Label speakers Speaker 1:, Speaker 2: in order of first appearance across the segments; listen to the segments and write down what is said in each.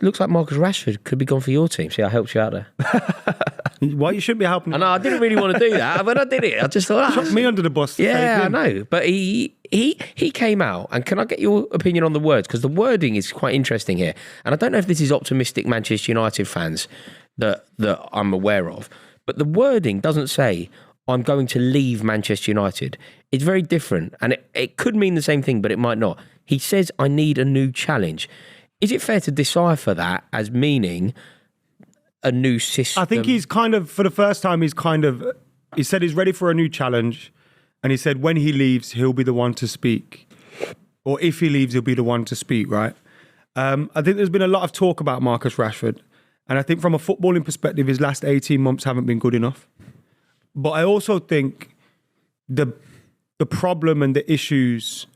Speaker 1: Looks like Marcus Rashford could be gone for your team. See, I helped you out there.
Speaker 2: Why you shouldn't be helping?
Speaker 1: I know, I didn't really want to do that. When I did it, I just thought...
Speaker 2: Chuck me under the bus.
Speaker 1: Yeah, I know. But he came out, and can I get your opinion on the words? Because the wording is quite interesting here. And I don't know if this is optimistic Manchester United fans that I'm aware of. But the wording doesn't say, I'm going to leave Manchester United. It's very different. And it could mean the same thing, but it might not. He says, I need a new challenge. Is it fair to decipher that as meaning a new system?
Speaker 2: I think he's kind of, for the first time, he said he's ready for a new challenge. And he said when he leaves, he'll be the one to speak. Or if he leaves, he'll be the one to speak, right? I think there's been a lot of talk about Marcus Rashford. And I think from a footballing perspective, his last 18 months haven't been good enough. But I also think the problem and the issues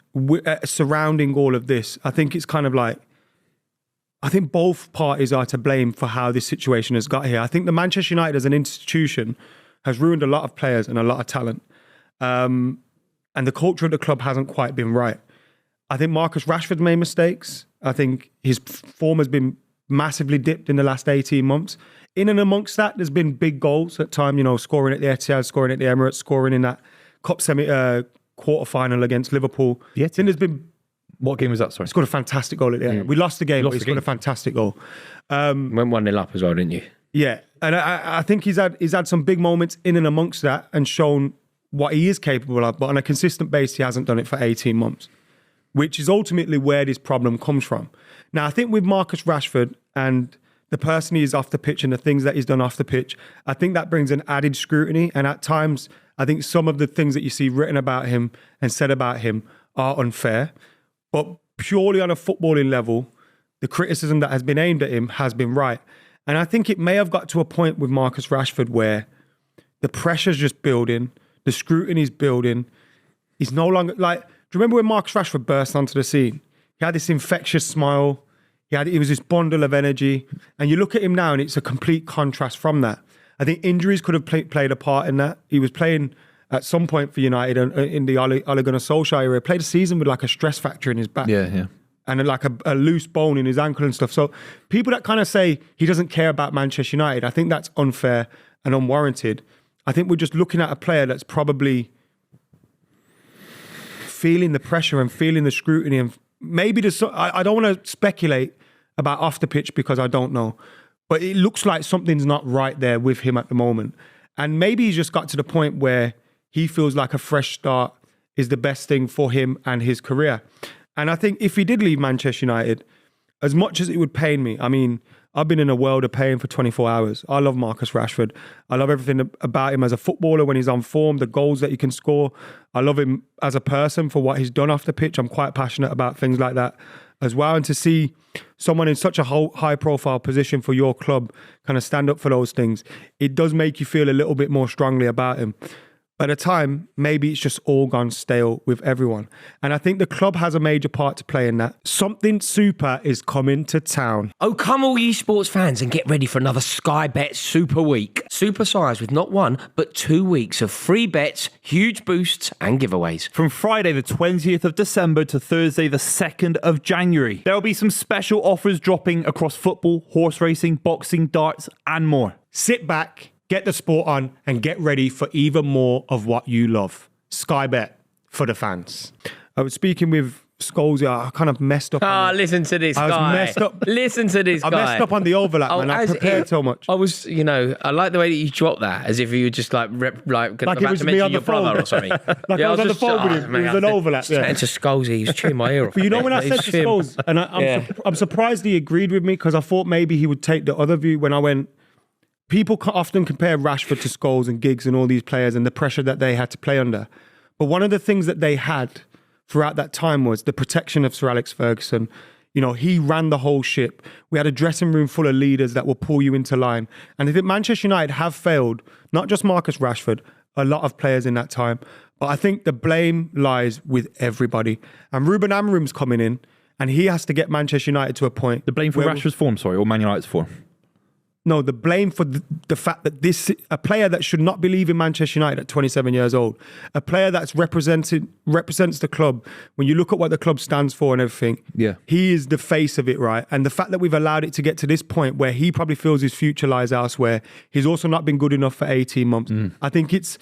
Speaker 2: surrounding all of this, I think it's kind of like, I think both parties are to blame for how this situation has got here. I think the Manchester United as an institution has ruined a lot of players and a lot of talent. And the culture of the club hasn't quite been right. I think Marcus Rashford made mistakes. I think his form has been massively dipped in the last 18 months. In and amongst that, there's been big goals at times, scoring at the Etihad, scoring at the Emirates, scoring in that Cup quarter-final against Liverpool.
Speaker 3: Yeah.
Speaker 2: Then there's been...
Speaker 3: What game was that, sorry?
Speaker 2: He scored a fantastic goal at the end. We lost the game, but he scored a fantastic goal.
Speaker 1: Went 1-0 up as well, didn't you?
Speaker 2: Yeah. And I think he's had some big moments in and amongst that and shown what he is capable of, but on a consistent base, he hasn't done it for 18 months, which is ultimately where this problem comes from. Now, I think with Marcus Rashford and the person he is off the pitch and the things that he's done off the pitch, I think that brings an added scrutiny. And at times, I think some of the things that you see written about him and said about him are unfair. But purely on a footballing level, the criticism that has been aimed at him has been right. And I think it may have got to a point with Marcus Rashford where the pressure's just building, the scrutiny's building. He's no longer like, do you remember when Marcus Rashford burst onto the scene? He had this infectious smile. He was this bundle of energy. And you look at him now and it's a complete contrast from that. I think injuries could have played a part in that. He was playing at some point for United in the Ole Gunnar Solskjaer era. He played a season with like a stress factor in his back.
Speaker 3: Yeah.
Speaker 2: And like a loose bone in his ankle and stuff. So people that kind of say he doesn't care about Manchester United, I think that's unfair and unwarranted. I think we're just looking at a player that's probably feeling the pressure and feeling the scrutiny. And maybe I don't want to speculate about off the pitch because I don't know. But it looks like something's not right there with him at the moment. And maybe he's just got to the point where he feels like a fresh start is the best thing for him and his career. And I think if he did leave Manchester United, as much as it would pain me, I mean, I've been in a world of pain for 24 hours. I love Marcus Rashford. I love everything about him as a footballer when he's on form, the goals that he can score. I love him as a person for what he's done off the pitch. I'm quite passionate about things like that as well. And to see someone in such a high profile position for your club kind of stand up for those things, it does make you feel a little bit more strongly about him. By the time, maybe it's just all gone stale with everyone. And I think the club has a major part to play in that. Something super is coming to town.
Speaker 1: Oh, come all ye sports fans and get ready for another Sky Bet Super Week. Supersized with not 1, but 2 weeks of free bets, huge boosts and giveaways.
Speaker 3: From Friday the 20th of December to Thursday the 2nd of January. There will be some special offers dropping across football, horse racing, boxing, darts and more.
Speaker 2: Sit back, get the sport on and get ready for even more of what you love. Sky Bet for the fans. I was speaking with Scholes. I kind of messed up.
Speaker 1: Listen to this guy.
Speaker 2: I was messed up.
Speaker 1: Listen to this guy.
Speaker 2: I messed up on the overlap, man. I prepared so much.
Speaker 1: I was, I like the way that you dropped that, as if you were just like
Speaker 2: it was
Speaker 1: to
Speaker 2: me on the
Speaker 1: your brother
Speaker 2: phone
Speaker 1: or something.
Speaker 2: I was on the phone with him. It was an overlap.
Speaker 1: Chatting to Scholes, he was chewing my ear off.
Speaker 2: But when I said to Scholes, and I'm surprised he agreed with me because I thought maybe he would take the other view when I went, people often compare Rashford to Scholes and Giggs and all these players and the pressure that they had to play under. But one of the things that they had throughout that time was the protection of Sir Alex Ferguson. He ran the whole ship. We had a dressing room full of leaders that will pull you into line. And I think Manchester United have failed, not just Marcus Rashford, a lot of players in that time. But I think the blame lies with everybody. And Ruben Amorim's coming in and he has to get Manchester United to a point.
Speaker 3: The blame for Rashford's form, or Man United's form?
Speaker 2: No, the blame for the fact that a player that should not be leaving Manchester United at 27 years old, a player that's represents the club. When you look at what the club stands for and everything, he is the face of it, right? And the fact that we've allowed it to get to this point where he probably feels his future lies elsewhere, he's also not been good enough for 18 months. I think it's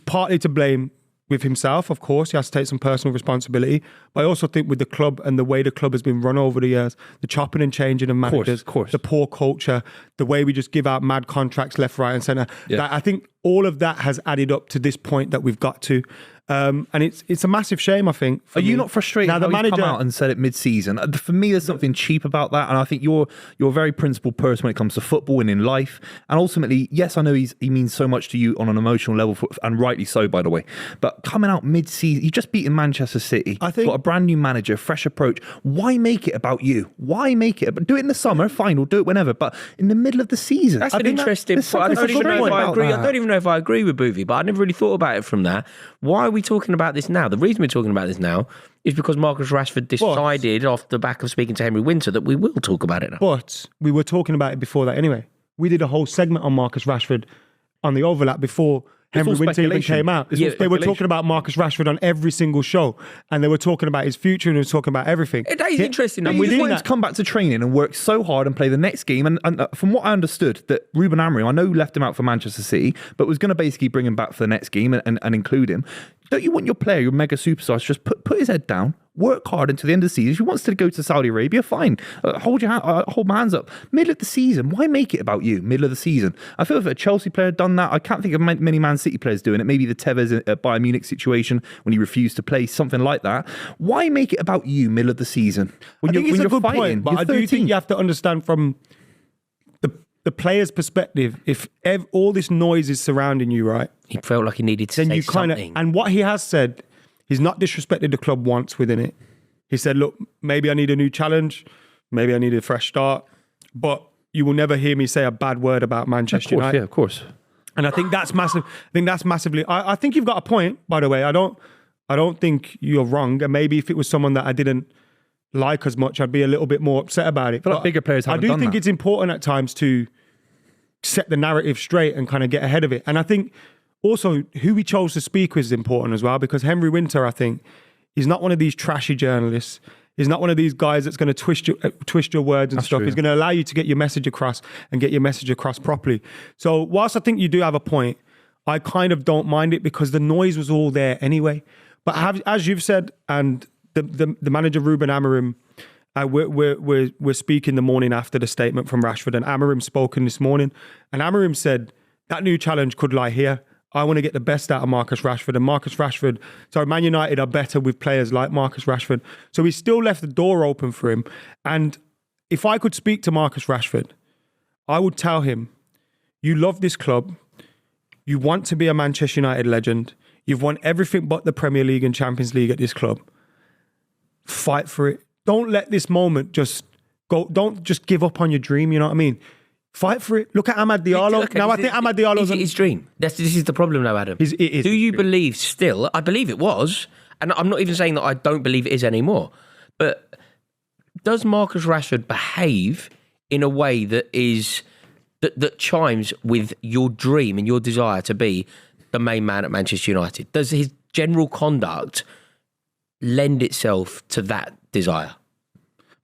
Speaker 2: partly to blame with himself, of course. He has to take some personal responsibility. But I also think with the club and the way the club has been run over the years, the chopping and changing of managers, the poor culture, the way we just give out mad contracts left, right and centre. I think all of that has added up to this point that we've got to. And it's a massive shame, I think.
Speaker 3: Are you not frustrated now, the manager come out and said it mid-season? For me, there's something cheap about that, and I think you're a very principled person when it comes to football and in life. And ultimately, yes, I know he means so much to you on an emotional level, and rightly so, by the way. But coming out mid-season, you just beaten Manchester City. I think got a brand new manager, fresh approach. Why make it about you? Why make it? But do it in the summer, fine. We'll do it whenever. But in the middle of the season,
Speaker 1: that's an interesting point. I don't even know if I agree with Buvey, but I never really thought about it from that. Why are we talking about this now? The reason we're talking about this now is because Marcus Rashford decided off the back of speaking to Henry Winter that we will talk about it now.
Speaker 2: But we were talking about it before that anyway. We did a whole segment on Marcus Rashford on the overlap before Henry Winter even came out. They were talking about Marcus Rashford on every single show, and they were talking about his future and they were talking about everything.
Speaker 1: That is interesting.
Speaker 3: And we just want him to come back to training and work so hard and play the next game. And from what I understood, that Ruben Amorim, I know left him out for Manchester City, but was going to basically bring him back for the next game and include him. Don't you want your player, your mega superstar, to just put his head down, work hard until the end of the season? If he wants to go to Saudi Arabia, fine. Hold my hands up. Middle of the season, why make it about you? Middle of the season. I feel if a Chelsea player had done that, I can't think of many Man City players doing it. Maybe the Tevez Bayern Munich situation when he refused to play, something like that. Why make it about you middle of the season?
Speaker 2: When you're fighting, point, but I do think you have to understand from the player's perspective, if all this noise is surrounding you, right?
Speaker 1: He felt like he needed to say something.
Speaker 2: And what he has said, he's not disrespected the club once within it. He said, look, maybe I need a new challenge. Maybe I need a fresh start. But you will never hear me say a bad word about Manchester United.
Speaker 3: Yeah, of course.
Speaker 2: And I think that's massive. I think that's massively... I think you've got a point, by the way. I don't think you're wrong. And maybe if it was someone that I didn't like as much, I'd be a little bit more upset about it.
Speaker 3: But bigger players haven't done that.
Speaker 2: I do think it's important at times to set the narrative straight and kind of get ahead of it. And I think also who we chose to speak with is important as well, because Henry Winter, I think, he's not one of these trashy journalists. He's not one of these guys that's going to twist your words and stuff. True. He's going to allow you to get your message across and get your message across properly. So whilst I think you do have a point, I kind of don't mind it because the noise was all there anyway. But as you've said, and the manager Ruben Amorim, we're speaking the morning after the statement from Rashford, and Amorim spoken this morning, and Amorim said that new challenge could lie here. I want to get the best out of Marcus Rashford, and Man United are better with players like Marcus Rashford. So he still left the door open for him. And if I could speak to Marcus Rashford, I would tell him, you love this club, you want to be a Manchester United legend, you've won everything but the Premier League and Champions League at this club. Fight for it. Don't let this moment just go. Don't just give up on your dream. You know what I mean? Fight for it. Look at Amad Diallo.
Speaker 1: Okay, now, I think Amad Diallo is his dream. This is the problem now, Adam.
Speaker 2: It is.
Speaker 1: Do you believe still? I believe it was. And I'm not even saying that I don't believe it is anymore. But does Marcus Rashford behave in a way that is that chimes with your dream and your desire to be the main man at Manchester United? Does his general conduct lend itself to that desire?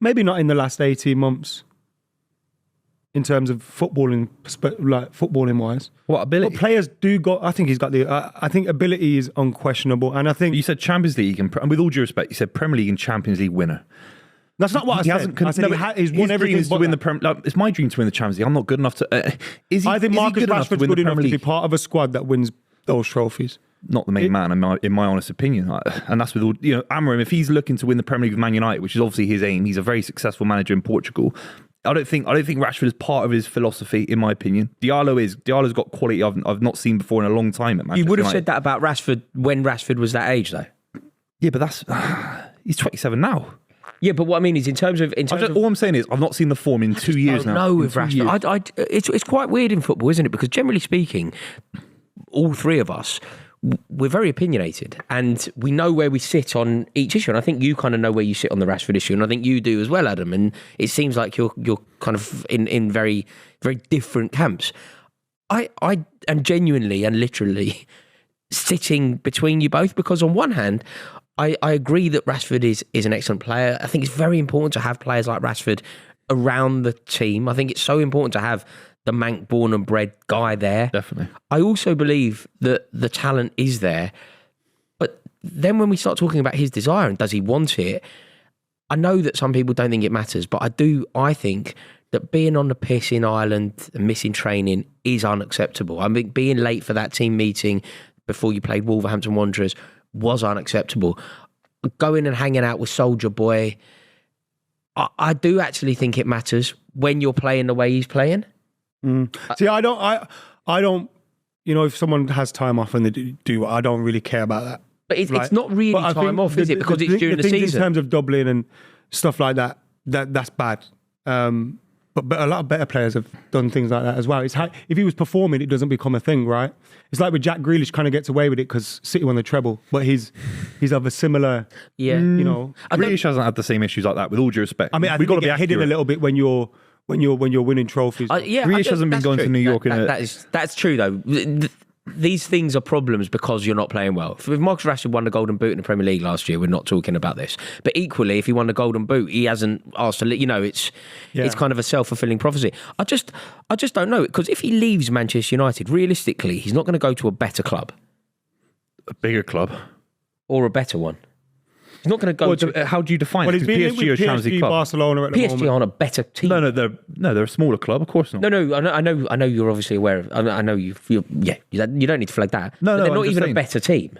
Speaker 2: Maybe not in the last 18 months in terms of footballing wise.
Speaker 3: What ability?
Speaker 2: But players do go. I think he's got the. I think ability is unquestionable, and I think
Speaker 3: you said Champions League and with all due respect, you said Premier League and Champions League winner.
Speaker 2: That's not what I said. I said he's won everything.
Speaker 3: To win the it's my dream to win the Champions League. I'm not good enough to.
Speaker 2: I think Marcus Rashford's good enough to be part of a squad that wins those trophies.
Speaker 3: Not the main man, in my honest opinion, and that's with all Amorim. If he's looking to win the Premier League with Man United, which is obviously his aim, he's a very successful manager in Portugal. I don't think Rashford is part of his philosophy, in my opinion. Diallo's got quality I've not seen before in a long time at Manchester
Speaker 1: You would have
Speaker 3: United.
Speaker 1: said that about Rashford when Rashford was that age, though.
Speaker 3: Yeah, but that's he's 27 now.
Speaker 1: Yeah, but what I mean is in terms of
Speaker 3: all I'm saying is I've not seen the form in 2 years now.
Speaker 1: No, with Rashford, it's quite weird in football, isn't it? Because generally speaking, all three of us, we're very opinionated and we know where we sit on each issue. And I think you kind of know where you sit on the Rashford issue, and I think you do as well, Adam. And it seems like you're kind of in very, very different camps. I am genuinely and literally sitting between you both, because on one hand, I agree that Rashford is an excellent player. I think it's very important to have players like Rashford around the team. I think it's so important to have the Manc born and bred guy there.
Speaker 3: Definitely.
Speaker 1: I also believe that the talent is there. But then when we start talking about his desire and does he want it, I know that some people don't think it matters, but I think that being on the piss in Ireland and missing training is unacceptable. I mean, being late for that team meeting before you played Wolverhampton Wanderers was unacceptable. Going and hanging out with Soldier Boy, I do actually think it matters when you're playing the way he's playing.
Speaker 2: See, I don't. You know, if someone has time off and they do, I don't really care about that.
Speaker 1: But it's not really time off, is it? Because it's during the season.
Speaker 2: In terms of Dublin and stuff like that, that's bad. But a lot of better players have done things like that as well. It's if he was performing, it doesn't become a thing, right? It's like with Jack Grealish, kind of gets away with it because City won the treble, but he's of a similar,
Speaker 1: yeah.
Speaker 2: You know,
Speaker 3: Grealish hasn't had the same issues like that. With all due respect,
Speaker 2: I mean,
Speaker 3: we've got to be
Speaker 2: hidden a little bit when you're winning trophies.
Speaker 3: Grealish hasn't been going to New York
Speaker 1: that's true though. These things are problems because you're not playing well. If Marcus Rashford won the Golden Boot in the Premier League last year, we're not talking about this. But equally, if he won the Golden Boot, he hasn't asked to. You know, it's kind of a self-fulfilling prophecy. I just don't know, because if he leaves Manchester United, realistically, he's not going to go to a better club,
Speaker 3: a bigger club,
Speaker 1: or a better one. He's not going to go to.
Speaker 3: How do you define
Speaker 2: Well,
Speaker 3: it?
Speaker 2: he's been
Speaker 3: PSG or Champions League club?
Speaker 2: Barcelona at the moment.
Speaker 1: PSG aren't a better team.
Speaker 3: No, they're a smaller club. Of course not.
Speaker 1: No, I know. You're obviously aware of. I know you. You don't need to flag that.
Speaker 3: No,
Speaker 1: but they're not
Speaker 3: I'm just
Speaker 1: even
Speaker 3: saying.
Speaker 1: a better team.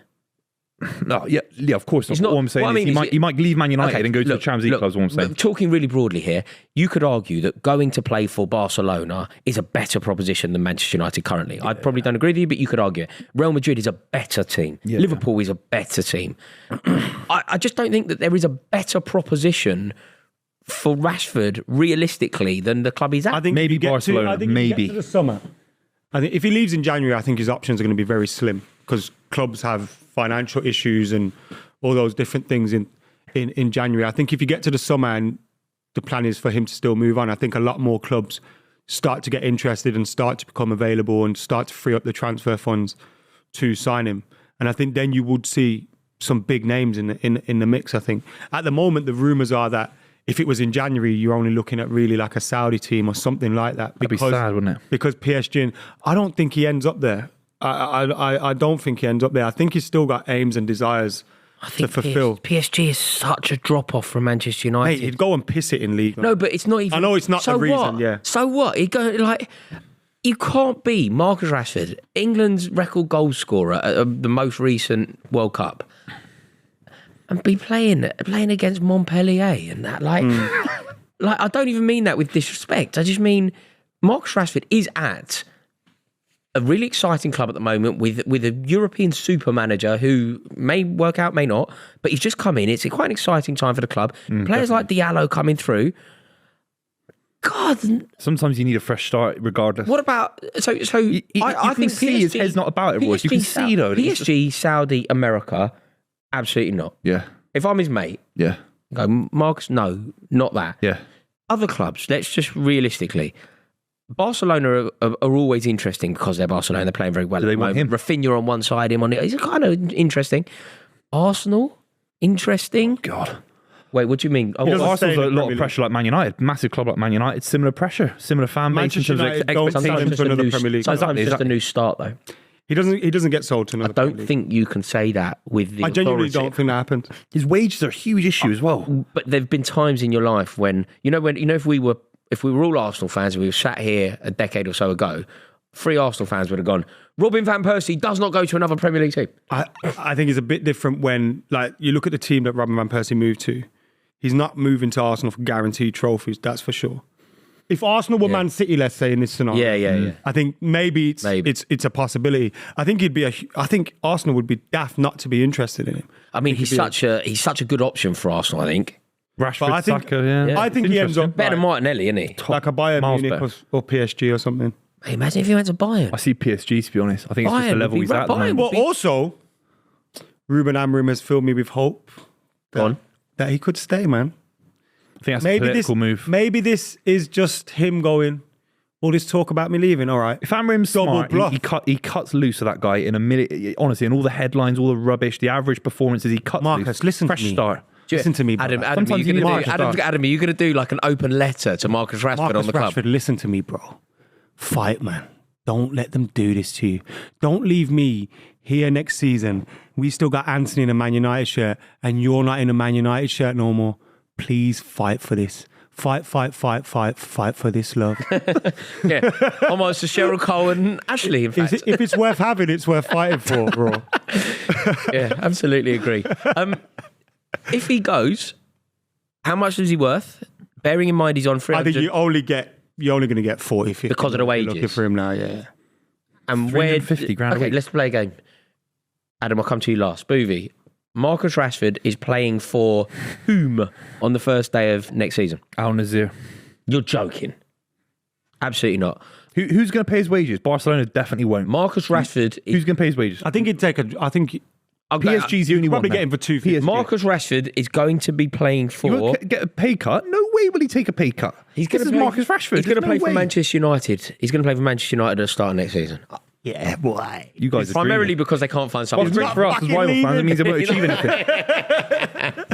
Speaker 3: No, yeah, of course not.
Speaker 1: It's not-
Speaker 3: All I'm saying
Speaker 1: what I
Speaker 3: is
Speaker 1: mean
Speaker 3: he might leave Man United and go to the
Speaker 1: look,
Speaker 3: Champions League clubs. What I'm saying.
Speaker 1: Talking really broadly here, you could argue that going to play for Barcelona is a better proposition than Manchester United currently. I probably don't agree with you, but you could argue it. Real Madrid is a better team.
Speaker 3: Yeah.
Speaker 1: Liverpool is a better team. I just don't think that there is a better proposition for Rashford realistically than the club he's at.
Speaker 2: I think
Speaker 3: Maybe
Speaker 2: if you get
Speaker 3: Barcelona,
Speaker 2: if you
Speaker 3: maybe.
Speaker 2: get to the summer. I think if he leaves in January, I think his options are going to be very slim because clubs have financial issues and all those different things in January. I think if you get to the summer and the plan is for him to still move on, I think a lot more clubs start to get interested and start to become available and start to free up the transfer funds to sign him. And I think then you would see some big names in the mix. I think at the moment the rumours are that if it was in January, you're only looking at really like a Saudi team or something like that.
Speaker 3: That'd be sad, wouldn't it?
Speaker 2: Because PSG, I don't think he ends up there. I don't think he ends up there. I think he's still got aims and desires to fulfill.
Speaker 1: PSG is such a drop-off from Manchester United.
Speaker 2: Mate, he'd go and piss it in league.
Speaker 1: No, but it's not even.
Speaker 2: I know it's not
Speaker 1: so
Speaker 2: the reason,
Speaker 1: what?
Speaker 2: yeah.
Speaker 1: So what? You can't be Marcus Rashford, England's record goal scorer at the most recent World Cup, and be playing against Montpellier and that. Like I don't even mean that with disrespect. I just mean Marcus Rashford is at a really exciting club at the moment with a European super manager who may work out, may not, but he's just come in. It's quite an exciting time for the club. Players like Diallo coming through. God,
Speaker 3: sometimes you need a fresh start, regardless.
Speaker 1: what about I
Speaker 3: can
Speaker 1: think
Speaker 3: see his head's not about it, Royce. You can see though.
Speaker 1: PSG, Saudi, America, absolutely not.
Speaker 3: Yeah,
Speaker 1: If I'm his mate,
Speaker 3: yeah,
Speaker 1: go Marcus. No, not that.
Speaker 3: yeah.
Speaker 1: Other clubs, let's just realistically. Barcelona are always interesting because they're Barcelona. They're playing very well.
Speaker 3: Do they want him?
Speaker 1: Rafinha on one side, him on the other. He's kind of interesting. Arsenal, interesting.
Speaker 3: God.
Speaker 1: Wait, what do you mean?
Speaker 2: doesn't
Speaker 3: Arsenal's
Speaker 2: stay in
Speaker 3: a
Speaker 2: the
Speaker 3: lot
Speaker 2: Premier
Speaker 3: of pressure like Man United. Massive club like Man United. Similar pressure. Similar fan base.
Speaker 2: Manchester
Speaker 3: in terms
Speaker 2: United
Speaker 3: of
Speaker 2: don't sign him
Speaker 3: expectations.
Speaker 2: to another Premier League.
Speaker 1: Sometimes
Speaker 3: Exactly,
Speaker 1: just a new start, though.
Speaker 2: He doesn't get sold to another
Speaker 1: I don't
Speaker 2: Premier League.
Speaker 1: think you can say that with the
Speaker 2: I genuinely
Speaker 1: authority.
Speaker 2: don't think that happened.
Speaker 3: His wages are a huge issue as well.
Speaker 1: But there've been times in your life when if we were all Arsenal fans and we were sat here a decade or so ago, 3 Arsenal fans would have gone, Robin van Persie does not go to another Premier League team.
Speaker 2: I think it's a bit different when, like, you look at the team that Robin van Persie moved to. He's not moving to Arsenal for guaranteed trophies, that's for sure. If Arsenal were Man City, let's say, in this scenario,
Speaker 1: Yeah.
Speaker 2: I think maybe it's a possibility. I think Arsenal would be daft not to be interested in him.
Speaker 1: I mean, he's such a good option for Arsenal, I think.
Speaker 3: Rashford,
Speaker 2: But I think-
Speaker 3: Saka, yeah.
Speaker 2: I think he ends up
Speaker 1: Better than Martinelli, isn't he?
Speaker 2: like a Bayern
Speaker 3: Miles
Speaker 2: Munich
Speaker 3: better.
Speaker 2: or PSG or something.
Speaker 1: Hey, imagine if he went to Bayern.
Speaker 3: I see PSG, to be honest. I think it's just the
Speaker 1: Bayern
Speaker 3: level
Speaker 1: would be
Speaker 3: he's at the
Speaker 1: Bayern
Speaker 3: moment.
Speaker 1: would
Speaker 2: But also, Ruben Amorim has filled me with hope
Speaker 1: Go on.
Speaker 2: that he could stay, man.
Speaker 3: I think that's a political move.
Speaker 2: Maybe this is just him going, all this talk about me leaving, all right.
Speaker 3: If Amorim's
Speaker 2: Double
Speaker 3: smart,
Speaker 2: bluff.
Speaker 3: he cuts loose of that guy in a minute. Honestly, in all the headlines, all the rubbish, the average performances, he cuts
Speaker 2: Marcus,
Speaker 3: loose.
Speaker 2: listen to
Speaker 3: Fresh
Speaker 2: me.
Speaker 3: start.
Speaker 2: Listen to me, bro.
Speaker 1: Adam, are
Speaker 3: Sometimes
Speaker 1: you
Speaker 3: you
Speaker 1: going
Speaker 3: need
Speaker 1: to
Speaker 3: Marcus
Speaker 1: Adam, are you going to do like an open letter to Marcus Rashford
Speaker 2: Marcus
Speaker 1: on the club?
Speaker 2: Rashford, listen to me, bro. Fight, man. Don't let them do this to you. Don't leave me here next season. We still got Anthony in a Man United shirt and you're not in a Man United shirt no more. Please fight for this. Fight for this, love.
Speaker 1: Yeah, almost to Cheryl Cole and Ashley, in fact.
Speaker 2: If it's worth having, it's worth fighting for, bro.
Speaker 1: Yeah, absolutely agree. If he goes, how much is he worth? Bearing in mind he's on 300.
Speaker 2: I think you're only going to get 40, 50.
Speaker 1: Because of the wages.
Speaker 2: Looking for him now, yeah.
Speaker 1: And where
Speaker 3: 350 grand a
Speaker 1: Okay,
Speaker 3: week.
Speaker 1: let's play a game. Adam, I'll come to you last. Buvey, Marcus Rashford is playing for whom on the first day of next season?
Speaker 3: Al Nazir.
Speaker 1: You're joking. Absolutely not.
Speaker 3: Who's going to pay his wages? Barcelona definitely won't.
Speaker 1: Marcus Rashford is
Speaker 3: Who's going to pay his wages?
Speaker 2: I think he'd take
Speaker 3: PSG's the only one.
Speaker 2: probably
Speaker 3: now.
Speaker 2: get him for 250.
Speaker 3: PSG.
Speaker 1: Marcus Rashford is going to be playing
Speaker 3: You
Speaker 1: for.
Speaker 3: won't get a pay cut? No way will he take a pay cut.
Speaker 1: He's
Speaker 3: This
Speaker 1: going
Speaker 3: is
Speaker 1: to play,
Speaker 3: Marcus Rashford.
Speaker 1: He's going to
Speaker 3: There's
Speaker 1: play
Speaker 3: no
Speaker 1: for
Speaker 3: way.
Speaker 1: Manchester United. He's going to play for Manchester United at the start of next season.
Speaker 2: Yeah, boy.
Speaker 3: You guys are
Speaker 1: Primarily
Speaker 3: dreaming.
Speaker 1: because they can't find
Speaker 3: Well,
Speaker 1: someone.
Speaker 3: it's great for us as
Speaker 2: fucking
Speaker 3: rival fans. It
Speaker 2: leaving.
Speaker 3: means they won't achieve anything.